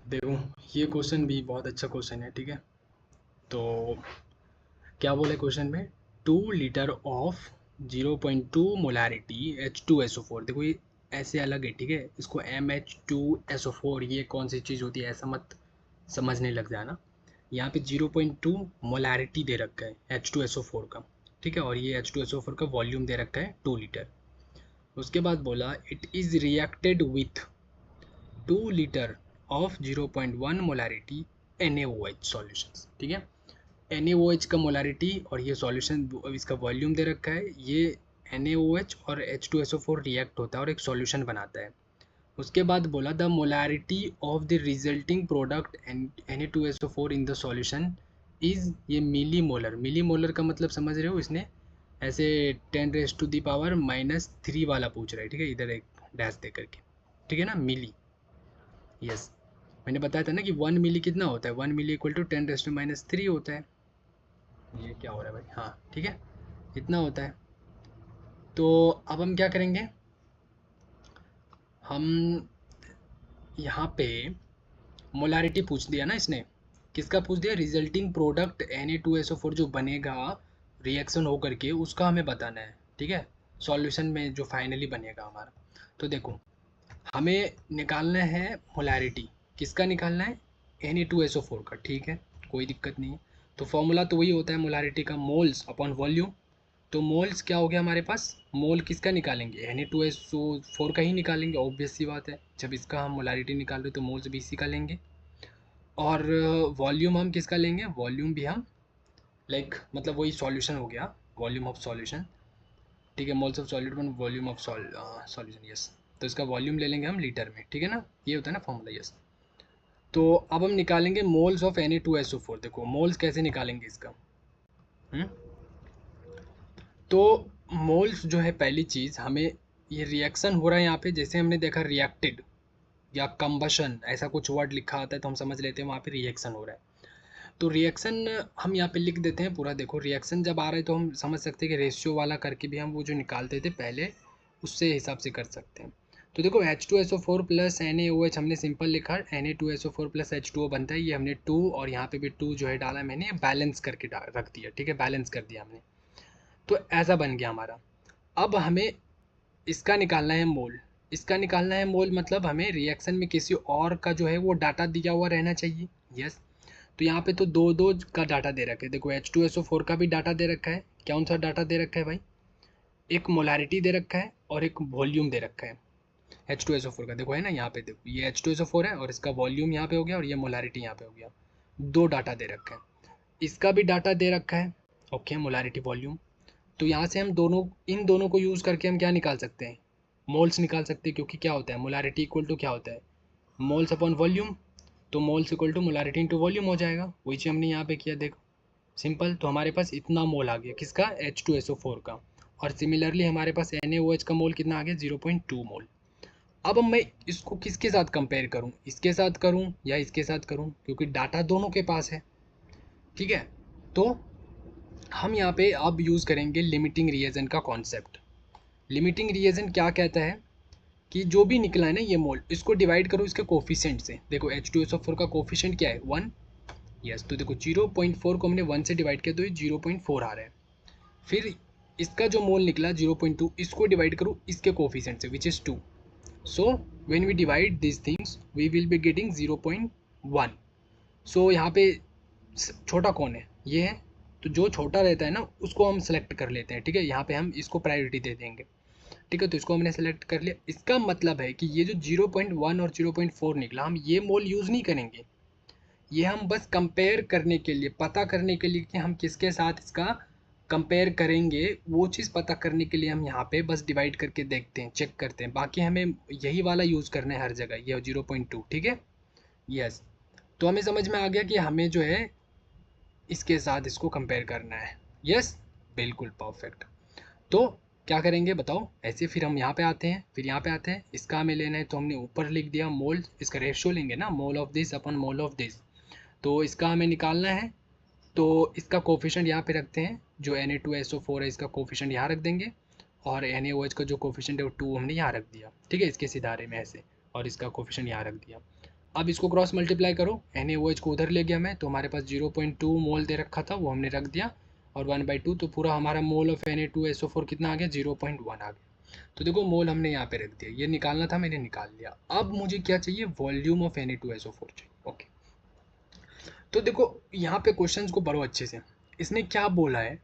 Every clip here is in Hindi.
देखो, ये क्वेश्चन भी बहुत अच्छा क्वेश्चन है। ठीक है, तो क्या बोले क्वेश्चन में, 2 लीटर ऑफ 0.2 मोलारिटी H2SO4। देखो ये ऐसे अलग है, ठीक है, इसको MH2SO4 ये कौन सी चीज़ होती है ऐसा मत समझने लग जाना। यहाँ पे 0.2 मोलारिटी दे रखा है H2SO4 का, ठीक है, और ये H2SO4 का वॉल्यूम दे रखा है 2 लीटर। उसके बाद बोला it is reacted with 2 litre of 0.1 molarity NaOH solutions. ठीक है, NaOH का मोलारिटी और ये सॉल्यूशन इसका वॉल्यूम दे रखा है। ये NaOH और H2SO4 रिएक्ट होता है और एक सॉल्यूशन बनाता है। उसके बाद बोला the molarity of the resulting product Na2SO4 in the solution is, ये मिली मोलर। मिली मोलर का मतलब समझ रहे हो, इसने ऐसे 10⁻³ वाला पूछ रहा है। ठीक है, इधर एक डैश दे करके, ठीक है ना, मिली। यस, मैंने बताया था ना कि 1 मिली कितना होता है, 1 मिली इक्वल टू 10⁻³ होता है। ये क्या हो रहा है भाई, हाँ ठीक है, इतना होता है। तो अब हम क्या करेंगे, हम यहाँ पे मोलारिटी पूछ दिया ना इसने, किसका पूछ दिया, रिजल्टिंग प्रोडक्ट Na2SO4 जो बनेगा रिएक्शन हो करके, उसका हमें बताना है। ठीक है, सॉल्यूशन में जो फाइनली बनेगा हमारा। तो देखो, हमें निकालना है मोलारिटी, किसका निकालना है, Na2SO4 का। ठीक है, कोई दिक्कत नहीं है। तो फॉर्मूला तो वही होता है मोलारिटी का, मोल्स अपॉन वॉल्यूम। तो मोल्स क्या हो गया हमारे पास, मोल किसका निकालेंगे, Na2SO4 का ही निकालेंगे, ऑब्वियस सी बात है, जब इसका हम मोलारिटी निकाल रहे तो मोल्स भी इसी का लेंगे। और वॉल्यूम हम किसका लेंगे, वॉल्यूम भी हम मतलब वही सॉल्यूशन हो गया, वॉल्यूम ऑफ सॉल्यूशन। ठीक है, moles of solute one volume of solution. Yes, तो इसका वॉल्यूम ले लेंगे हम लीटर में। ठीक है ना, ये होता है ना फॉर्मूला। यस, तो अब हम निकालेंगे मोल्स ऑफ Na2SO4। देखो मोल्स कैसे निकालेंगे इसका। हम्म तो मोल्स जो है, पहली चीज़ हमें, ये रिएक्शन हो रहा है यहाँ पे, जैसे हमने देखा रिएक्टेड या कंबशन ऐसा कुछ वर्ड लिखा आता है तो हम समझ लेते हैं वहाँ पे रिएक्शन हो रहा है। तो रिएक्शन हम यहाँ पे लिख देते हैं पूरा। देखो रिएक्शन जब आ रहा है तो हम समझ सकते हैं कि रेशियो वाला करके भी हम वो जो निकालते थे पहले, उससे हिसाब से कर सकते हैं। तो देखो H2SO4 प्लस NaOH हमने सिंपल लिखा, Na2SO4 प्लस H2O बनता है, ये हमने 2 और यहाँ पे भी 2 जो है डाला मैंने, बैलेंस करके रख दिया। ठीक है, बैलेंस कर दिया हमने, तो ऐसा बन गया हमारा। अब हमें इसका निकालना है मोल। इसका निकालना है मोल, मतलब हमें रिएक्शन में किसी और का जो है वो डाटा दिया हुआ रहना चाहिए। यस, तो यहाँ पे तो दो दो का डाटा दे रखा है। देखो H2SO4 का भी डाटा दे रखा है, कौन सा डाटा दे रखा है भाई, एक मोलारिटी दे रखा है और एक वॉल्यूम दे रखा है H2SO4 का। देखो है ना, यहाँ पे देखो ये H2SO4 है और इसका वॉल्यूम यहाँ पे हो गया और ये मोलारिटी यहाँ पे हो गया, दो डाटा दे रखा है। इसका भी डाटा दे रखा है, ओके, मोलारिटी वॉल्यूम। तो यहाँ से हम दोनों, इन दोनों को यूज़ करके हम क्या निकाल सकते हैं, मोल्स निकाल सकते हैं। क्योंकि क्या होता है, मोलारिटी इक्वल टू क्या होता है, मोल्स अपॉन वॉल्यूम। तो moles equal to molarity into volume हो जाएगा, वही चीज़ हमने यहाँ पे किया। देखो सिंपल, तो हमारे पास इतना मोल आ गया किसका, H2SO4 का। और सिमिलरली हमारे पास NaOH का मोल कितना आ गया, 0.2 मोल। अब मैं इसको किसके साथ कंपेयर करूँ, इसके साथ करूँ या इसके साथ करूँ, क्योंकि डाटा दोनों के पास है। ठीक है, तो हम यहाँ पे अब यूज़ करेंगे लिमिटिंग रिएजन का कॉन्सेप्ट। लिमिटिंग रिएजन क्या कहता है कि जो भी निकला है ना ये मोल, इसको डिवाइड करो इसके कोफिशिएंट से। देखो H2SO4 का कोफिशिएंट क्या है, 1। यस, तो देखो 0.4 को हमने 1 से डिवाइड किया तो ये 0.4 आ रहा है। फिर इसका जो मोल निकला 0.2, इसको डिवाइड करो इसके कोफिशिएंट से which is 2। So when we divide this things we will be getting 0.1। सो यहाँ पे छोटा कौन है, ये है। तो जो छोटा रहता है ना उसको हम सेलेक्ट कर लेते हैं। ठीक है, यहाँ पे हम इसको प्रायोरिटी दे देंगे। ठीक है, तो इसको हमने सेलेक्ट कर लिया। इसका मतलब है कि ये जो 0.1 और 0.4 निकला, हम ये मोल यूज़ नहीं करेंगे, ये हम बस कंपेयर करने के लिए, पता करने के लिए कि हम किसके साथ इसका कंपेयर करेंगे, वो चीज़ पता करने के लिए हम यहाँ पे बस डिवाइड करके देखते हैं, चेक करते हैं। बाकी हमें यही वाला यूज़ करना है हर जगह, ये 0.2। ठीक है, यस, तो हमें समझ में आ गया कि हमें जो है इसके साथ इसको कंपेयर करना है। यस, बिल्कुल परफेक्ट। तो क्या करेंगे बताओ, ऐसे फिर हम यहाँ पे आते हैं, फिर यहाँ पे आते हैं, इसका हमें लेना है तो हमने ऊपर लिख दिया मोल, इसका रेशियो लेंगे ना, mole of this upon mole of this. तो इसका हमें निकालना है, तो इसका कोफिशिएंट यहाँ पे रखते हैं, जो Na2SO4 है इसका कोफिशिएंट यहाँ रख देंगे, और NaOH का जो कोफिशिएंट है वो 2 हमने यहाँ रख दिया। ठीक है, इसके सिधारे में ऐसे, और इसका कोफिशिएंट यहाँ रख दिया। अब इसको क्रॉस मल्टीप्लाई करो, NaOH को उधर ले गया मैं, तो हमारे पास 0.2 मोल दे रखा था, वो हमने रख दिया, और 1/2, तो पूरा हमारा मोल ऑफ Na2SO4 कितना आ गया, 0.1 आ गया। तो देखो मोल हमने यहाँ पे रख दिया, ये निकालना था, मैंने निकाल लिया। अब मुझे क्या चाहिए, वॉल्यूम ऑफ Na2SO4 चाहिए। ओके, तो देखो यहाँ पे क्वेश्चन को पढ़ो अच्छे से। इसने क्या बोला है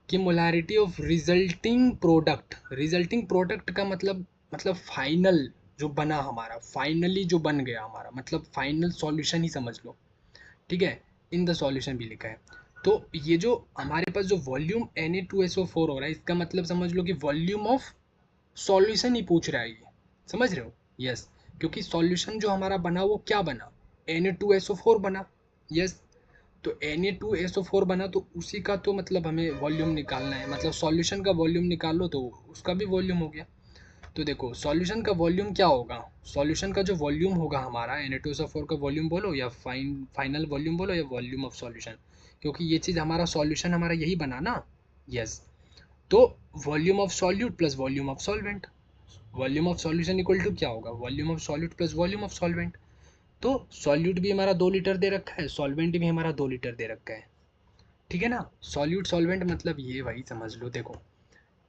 कि मोलैरिटी ऑफ रिजल्टिंग प्रोडक्ट का मतलब फाइनल जो बना हमारा, फाइनली जो बन गया हमारा, मतलब फाइनल सॉल्यूशन ही समझ लो, ठीक है। इन द सॉल्यूशन भी लिखा है। तो ये जो हमारे पास जो वॉल्यूम Na2SO4 हो रहा है, इसका मतलब समझ लो कि वॉल्यूम ऑफ सॉल्यूशन ही पूछ रहा है ये, समझ रहे हो। यस, क्योंकि सॉल्यूशन जो हमारा बना वो क्या बना, Na2SO4 बना। यस, तो Na2SO4 बना, तो उसी का तो मतलब हमें वॉल्यूम निकालना है, मतलब सॉल्यूशन का वॉल्यूम निकाल लो तो उसका भी वॉल्यूम हो गया। तो देखो सॉल्यूशन का वॉल्यूम क्या होगा, सॉल्यूशन का जो वॉल्यूम होगा हमारा Na2SO4 का वॉल्यूम बोलो या फाइनल वॉल्यूम बोलो या वॉल्यूम ऑफ सॉल्यूशन, क्योंकि ये चीज़ हमारा सॉल्यूशन हमारा यही बना ना। यस, तो volume of solute plus volume of solvent, volume of solution equal to क्या होगा, volume of solute plus volume of solvent. तो सॉल्यूट भी हमारा 2 लीटर दे रखा है, सॉल्वेंट भी हमारा 2 लीटर दे रखा है, ठीक है ना। सॉल्यूट सॉल्वेंट मतलब ये भाई समझ लो, देखो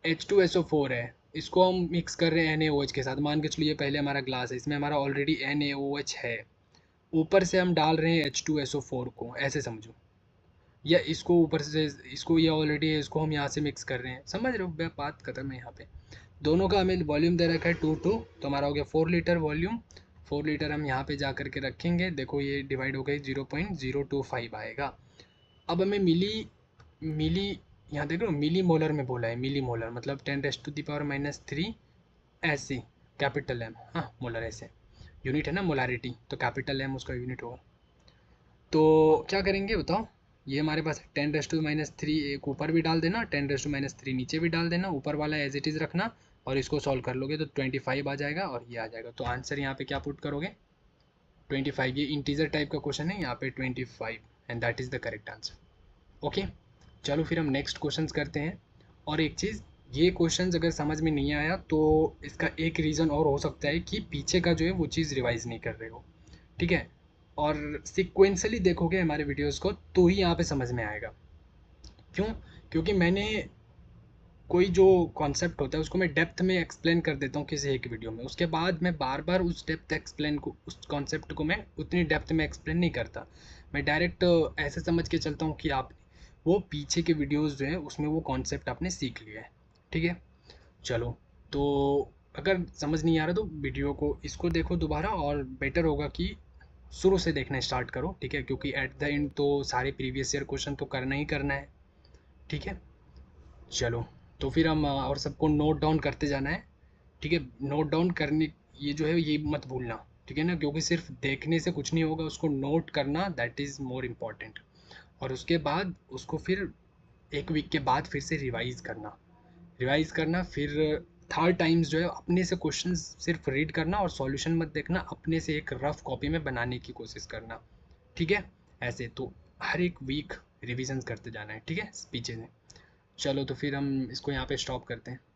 H2SO4 है, इसको हम मिक्स कर रहे हैं NaOH के साथ, मान के चलो ये पहले हमारा ग्लास है, इसमें हमारा ऑलरेडी NaOH है, ऊपर से हम डाल रहे हैं H2SO4 को, ऐसे समझो, या इसको ऊपर से, इसको ये ऑलरेडी है, इसको हम यहाँ से मिक्स कर रहे हैं, समझ रहे हो, बात खत्म है यहाँ पे। दोनों का हमें वॉल्यूम दे रखा है 2 तो हमारा हो गया 4 लीटर वॉल्यूम। 4 लीटर हम यहाँ पे जा करके रखेंगे, देखो ये डिवाइड हो गई, 0.025 आएगा। अब हमें मिली यहाँ देख लो, मिली मोलर में बोला है, मिली मोलर मतलब 10⁻³ ऐसे, कैपिटल M, हाँ मोलर ऐसे यूनिट है ना, मोलारिटी, तो कैपिटल M उसका यूनिट होगा। तो क्या करेंगे बताओ, ये हमारे पास 10⁻³ एक ऊपर भी डाल देना, 10⁻³ नीचे भी डाल देना, ऊपर वाला एज इट इज़ रखना, और इसको सॉल्व कर लोगे तो 25 आ जाएगा, और ये आ जाएगा। तो आंसर यहाँ पे क्या पुट करोगे, 25। ये इंटीजर टाइप का क्वेश्चन है, यहाँ पे 25, and that is the correct answer. Okay, चलो फिर हम नेक्स्ट क्वेश्चंस करते हैं। और एक चीज़, ये क्वेश्चंस अगर समझ में नहीं आया तो इसका एक रीज़न और हो सकता है कि पीछे का जो है वो चीज़ रिवाइज नहीं कर रहे हो, ठीक है। और सिक्वेंसली देखोगे हमारे वीडियोस को तो ही यहाँ पे समझ में आएगा। क्यों, क्योंकि मैंने कोई जो कॉन्सेप्ट होता है उसको मैं डेप्थ में एक्सप्लेन कर देता हूँ किसी एक वीडियो में, उसके बाद मैं बार बार उस डेप्थ एक्सप्लेन को, उस कॉन्सेप्ट को मैं उतनी डेप्थ में एक्सप्लेन नहीं करता। मैं डायरेक्ट ऐसे समझ के चलता हूँ कि आप वो पीछे के वीडियोस जो है उसमें वो कॉन्सेप्ट आपने सीख लिया है, ठीक है। चलो, तो अगर समझ नहीं आ रहा तो वीडियो को इसको देखो दोबारा, और बेटर होगा कि शुरू से देखना स्टार्ट करो, ठीक है, क्योंकि एट द एंड तो सारे प्रीवियस ईयर क्वेश्चन तो करना ही करना है, ठीक है। चलो, तो फिर हम और सबको नोट डाउन करते जाना है, ठीक है। नोट डाउन करने, ये जो है ये मत भूलना, ठीक है ना, क्योंकि सिर्फ देखने से कुछ नहीं होगा, उसको नोट करना दैट इज़ मोर इम्पॉर्टेंट। और उसके बाद उसको फिर 1 वीक के बाद फिर से रिवाइज़ करना, फिर थर्ड टाइम्स जो है अपने से क्वेश्चन सिर्फ रीड करना, और सॉल्यूशन मत देखना, अपने से एक रफ कॉपी में बनाने की कोशिश करना, ठीक है। ऐसे तो हर एक वीक रिविजन करते जाना है, ठीक है, पीछे से। चलो, तो फिर हम इसको यहाँ पे स्टॉप करते हैं।